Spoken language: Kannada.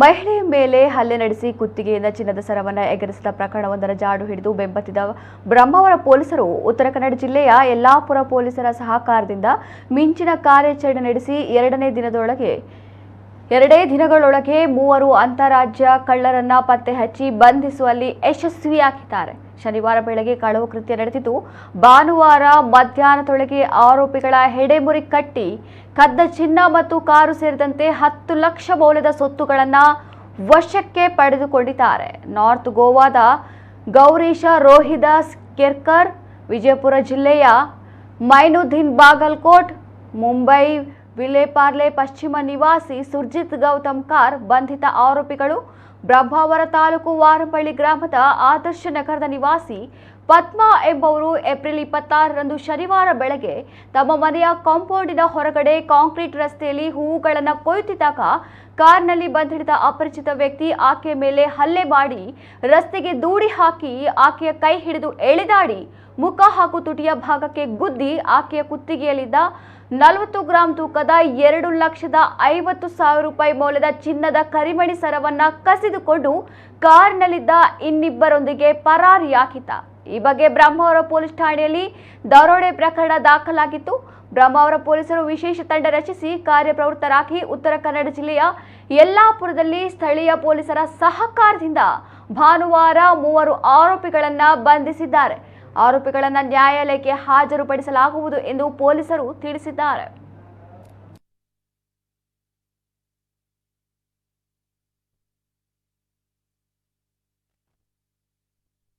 ಮಹಿಳೆಯ ಮೇಲೆ ಹಲ್ಲೆ ನಡೆಸಿ ಕುತ್ತಿಗೆಯಿಂದ ಚಿನ್ನದ ಸರವನ್ನು ಎಗರಿಸಿದ ಪ್ರಕರಣವೊಂದರ ಜಾಡು ಹಿಡಿದು ಬೆಂಬತ್ತಿದ ಬ್ರಹ್ಮಾವರ ಪೊಲೀಸರು ಉತ್ತರ ಕನ್ನಡ ಜಿಲ್ಲೆಯ ಯಲ್ಲಾಪುರ ಪೊಲೀಸರ ಸಹಕಾರದಿಂದ ಮಿಂಚಿನ ಕಾರ್ಯಾಚರಣೆ ನಡೆಸಿ ಎರಡೇ ದಿನಗಳೊಳಗೆ 3 ಅಂತಾರಾಜ್ಯ ಕಳ್ಳರನ್ನ ಪತ್ತೆ ಹಚ್ಚಿ ಬಂಧಿಸುವಲ್ಲಿ ಯಶಸ್ವಿಯಾಗಿದ್ದಾರೆ. ಶನಿವಾರ ಬೆಳಗ್ಗೆ ಕಳವು ಕೃತ್ಯ ನಡೆದಿದ್ದು, ಭಾನುವಾರ ಮಧ್ಯಾಹ್ನದೊಳಗೆ ಆರೋಪಿಗಳ ಹೆಡೆಮುರಿ ಕಟ್ಟಿ ಕದ್ದ ಚಿನ್ನ ಮತ್ತು ಕಾರು ಸೇರಿದಂತೆ 10 ಲಕ್ಷ ಮೌಲ್ಯದ ಸೊತ್ತುಗಳನ್ನು ವಶಕ್ಕೆ ಪಡೆದುಕೊಂಡಿದ್ದಾರೆ. ನಾರ್ತ್ ಗೋವಾದ ಗೌರೀಶ ರೋಹಿದಾಸ್ ಕೆರ್ಕರ್, ವಿಜಯಪುರ ಜಿಲ್ಲೆಯ ಮೈನುದ್ದೀನ್ ಬಾಗಲಕೋಟ್, ಮುಂಬೈ ವಿಲೇಪಾರ್ಲೆ ಪಶ್ಚಿಮ ನಿವಾಸಿ ಸುರ್ಜಿತ್ ಗೌತಮ್ ಕಾರ್ ಬಂಧಿತ ಆರೋಪಿಗಳು. ಬ್ರಹ್ಮಾವರ ತಾಲೂಕು ವಾರಂಪಳ್ಳಿ ಗ್ರಾಮದ ಆದರ್ಶ ನಗರದ ನಿವಾಸಿ ಪದ್ಮಾ ಎಂಬುವರು ಏಪ್ರಿಲ್ 26ರಂದು ಶನಿವಾರ ಬೆಳಗ್ಗೆ ತಮ್ಮ ಮನೆಯ ಕಾಂಪೌಂಡಿನ ಹೊರಗಡೆ ಕಾಂಕ್ರೀಟ್ ರಸ್ತೆಯಲ್ಲಿ ಹೂವುಗಳನ್ನು ಕೊಯ್ಯುತ್ತಿದ್ದಾಗ ಕಾರ್ನಲ್ಲಿ ಬಂಧಿಡಿದ ಅಪರಿಚಿತ ವ್ಯಕ್ತಿ ಆಕೆಯ ಮೇಲೆ ಹಲ್ಲೆ ಮಾಡಿ ರಸ್ತೆಗೆ ದೂಡಿ ಹಾಕಿ ಆಕೆಯ ಕೈ ಹಿಡಿದು ಎಳೆದಾಡಿ ಮುಖ ಹಾಗೂ ತುಟಿಯ ಭಾಗಕ್ಕೆ ಗುದ್ದಿ ಆಕೆಯ ಕುತ್ತಿಗೆಯಲ್ಲಿದ್ದ 40 ಗ್ರಾಂ ತೂಕದ 2,50,000 ರೂಪಾಯಿ ಮೌಲ್ಯದ ಚಿನ್ನದ ಕರಿಮಣಿ ಸರವನ್ನ ಕಸಿದುಕೊಂಡು ಕಾರ್ನಲ್ಲಿದ್ದ ಇನ್ನಿಬ್ಬರೊಂದಿಗೆ ಪರಾರಿಯಾಗಿದ್ದ. ಈ ಬಗ್ಗೆ ಬ್ರಹ್ಮಾವರ ಪೊಲೀಸ್ ಠಾಣೆಯಲ್ಲಿ ದರೋಡೆ ಪ್ರಕರಣ ದಾಖಲಾಗಿತ್ತು. ಬ್ರಹ್ಮಾವರ ಪೊಲೀಸರು ವಿಶೇಷ ತಂಡ ರಚಿಸಿ ಕಾರ್ಯಪ್ರವೃತ್ತರಾಗಿ ಉತ್ತರ ಕನ್ನಡ ಜಿಲ್ಲೆಯ ಯಲ್ಲಾಪುರದಲ್ಲಿ ಸ್ಥಳೀಯ ಪೊಲೀಸರ ಸಹಕಾರದಿಂದ ಭಾನುವಾರ 3 ಆರೋಪಿಗಳನ್ನು ಬಂಧಿಸಿದ್ದಾರೆ. ಆರೋಪಿಗಳನ್ನು ನ್ಯಾಯಾಲಯಕ್ಕೆ ಹಾಜರುಪಡಿಸಲಾಗುವುದು ಎಂದು ಪೊಲೀಸರು ತಿಳಿಸಿದ್ದಾರೆ.